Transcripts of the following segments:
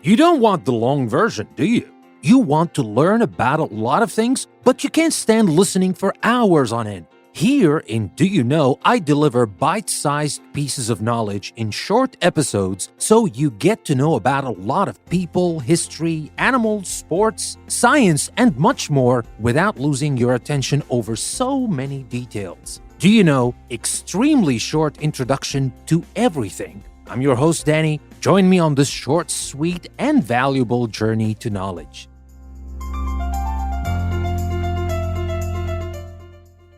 You don't want the long version, do you? You want to learn about a lot of things, but you can't stand listening for hours on end. Here in Do You Know, I deliver bite-sized pieces of knowledge in short episodes so you get to know about a lot of people, history, animals, sports, science, and much more without losing your attention over so many details. Do You Know? Extremely short introduction to everything. I'm your host, Danny. Join me on this short, sweet, and valuable journey to knowledge.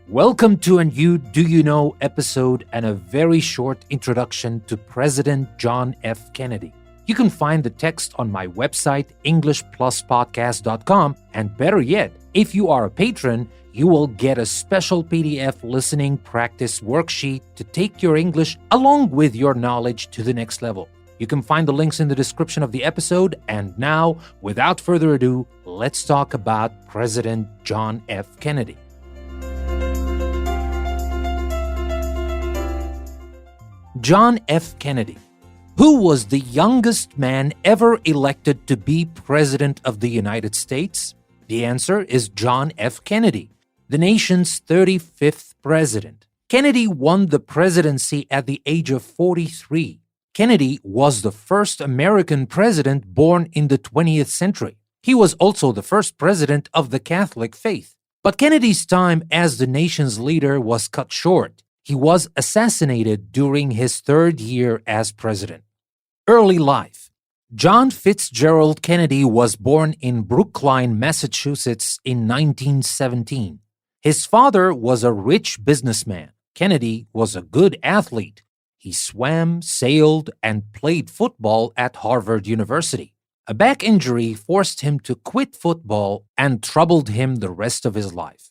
Welcome to a new Do You Know episode and a very short introduction to President John F. Kennedy. You can find the text on my website, EnglishPlusPodcast.com, and better yet, if you are a patron, you will get a special PDF listening practice worksheet to take your English along with your knowledge to the next level. You can find the links in the description of the episode. And now, without further ado, let's talk about President John F. Kennedy. John F. Kennedy. Who was the youngest man ever elected to be President of the United States? The answer is John F. Kennedy, the nation's 35th president. Kennedy won the presidency at the age of 43. Kennedy was the first American president born in the 20th century. He was also the first president of the Catholic faith. But Kennedy's time as the nation's leader was cut short. He was assassinated during his third year as president. Early life. John Fitzgerald Kennedy was born in Brookline, Massachusetts in 1917. His father was a rich businessman. Kennedy was a good athlete. He swam, sailed, and played football at Harvard University. A back injury forced him to quit football and troubled him the rest of his life.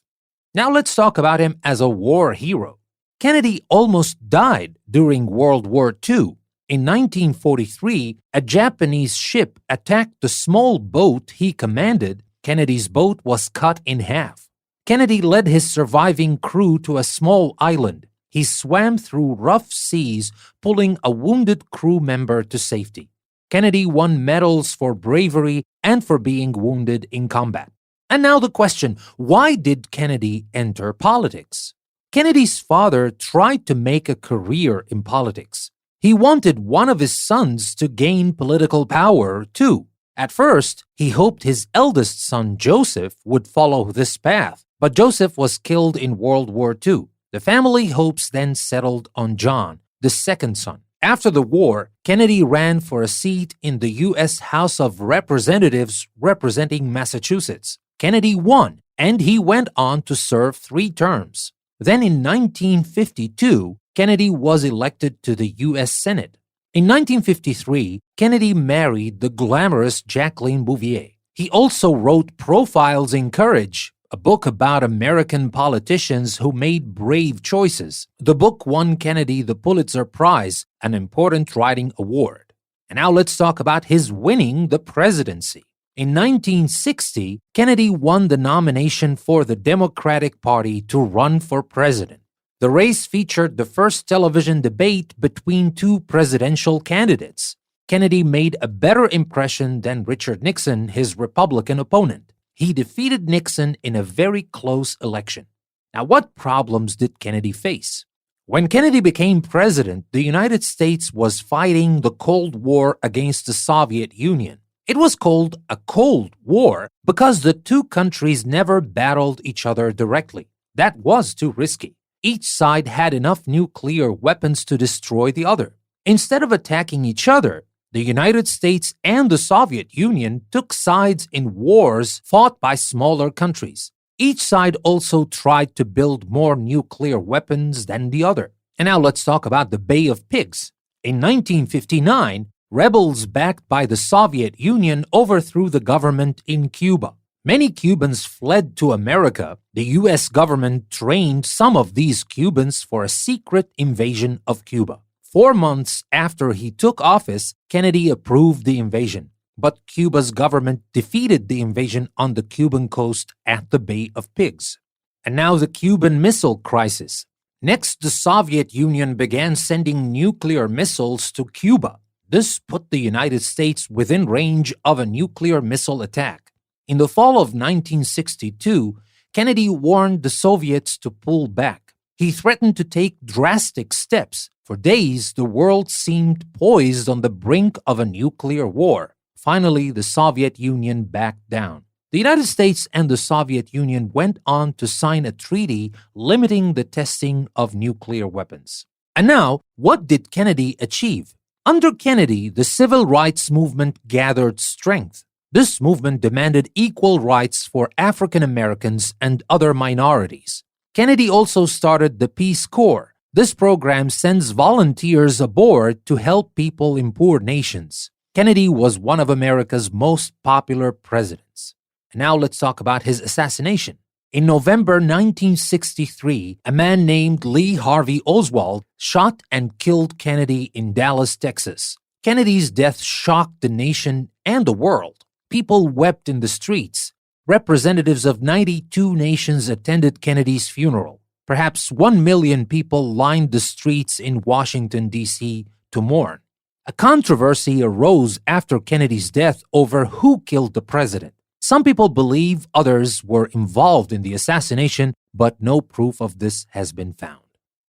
Now let's talk about him as a war hero. Kennedy almost died during World War II. In 1943, a Japanese ship attacked the small boat he commanded. Kennedy's boat was cut in half. Kennedy led his surviving crew to a small island. He swam through rough seas, pulling a wounded crew member to safety. Kennedy won medals for bravery and for being wounded in combat. And now the question, why did Kennedy enter politics? Kennedy's father tried to make a career in politics. He wanted one of his sons to gain political power, too. At first, he hoped his eldest son, Joseph, would follow this path, but Joseph was killed in World War II. The family hopes then settled on John, the second son. After the war, Kennedy ran for a seat in the U.S. House of Representatives representing Massachusetts. Kennedy won, and he went on to serve 3 terms. Then in 1952, Kennedy was elected to the U.S. Senate. In 1953, Kennedy married the glamorous Jacqueline Bouvier. He also wrote Profiles in Courage, a book about American politicians who made brave choices. The book won Kennedy the Pulitzer Prize, an important writing award. And now let's talk about his winning the presidency. In 1960, Kennedy won the nomination for the Democratic Party to run for president. The race featured the first television debate between 2 presidential candidates. Kennedy made a better impression than Richard Nixon, his Republican opponent. He defeated Nixon in a very close election. Now, what problems did Kennedy face? When Kennedy became president, the United States was fighting the Cold War against the Soviet Union. It was called a Cold War because the 2 countries never battled each other directly. That was too risky. Each side had enough nuclear weapons to destroy the other. Instead of attacking each other, the United States and the Soviet Union took sides in wars fought by smaller countries. Each side also tried to build more nuclear weapons than the other. And now let's talk about the Bay of Pigs. In 1959, rebels backed by the Soviet Union overthrew the government in Cuba. Many Cubans fled to America. The U.S. government trained some of these Cubans for a secret invasion of Cuba. 4 months after he took office, Kennedy approved the invasion. But Cuba's government defeated the invasion on the Cuban coast at the Bay of Pigs. And now the Cuban Missile Crisis. Next, the Soviet Union began sending nuclear missiles to Cuba. This put the United States within range of a nuclear missile attack. In the fall of 1962, Kennedy warned the Soviets to pull back. He threatened to take drastic steps. For days, the world seemed poised on the brink of a nuclear war. Finally, the Soviet Union backed down. The United States and the Soviet Union went on to sign a treaty limiting the testing of nuclear weapons. And now, what did Kennedy achieve? Under Kennedy, the civil rights movement gathered strength. This movement demanded equal rights for African Americans and other minorities. Kennedy also started the Peace Corps. This program sends volunteers aboard to help people in poor nations. Kennedy was one of America's most popular presidents. And now let's talk about his assassination. In November 1963, a man named Lee Harvey Oswald shot and killed Kennedy in Dallas, Texas. Kennedy's death shocked the nation and the world. People wept in the streets. Representatives of 92 nations attended Kennedy's funeral. Perhaps 1 million people lined the streets in Washington, D.C. to mourn. A controversy arose after Kennedy's death over who killed the president. Some people believe others were involved in the assassination, but no proof of this has been found.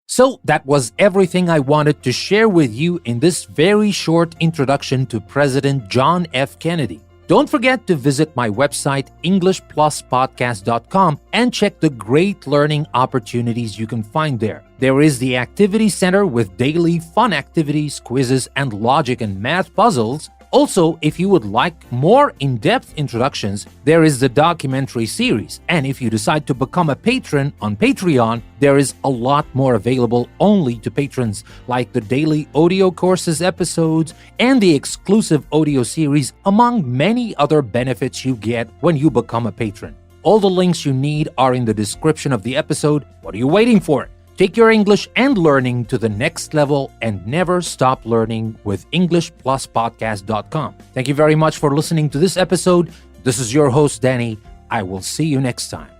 So that was everything I wanted to share with you in this very short introduction to President John F. Kennedy. Don't forget to visit my website, EnglishPlusPodcast.com, and check the great learning opportunities you can find there. There is the Activity Center with daily fun activities, quizzes, and logic and math puzzles. Also, if you would like more in-depth introductions, there is the documentary series. And if you decide to become a patron on Patreon, there is a lot more available only to patrons, like the daily audio courses episodes and the exclusive audio series, among many other benefits you get when you become a patron. All the links you need are in the description of the episode. What are you waiting for? Take your English and learning to the next level and never stop learning with EnglishPlusPodcast.com. Thank you very much for listening to this episode. This is your host, Danny. I will see you next time.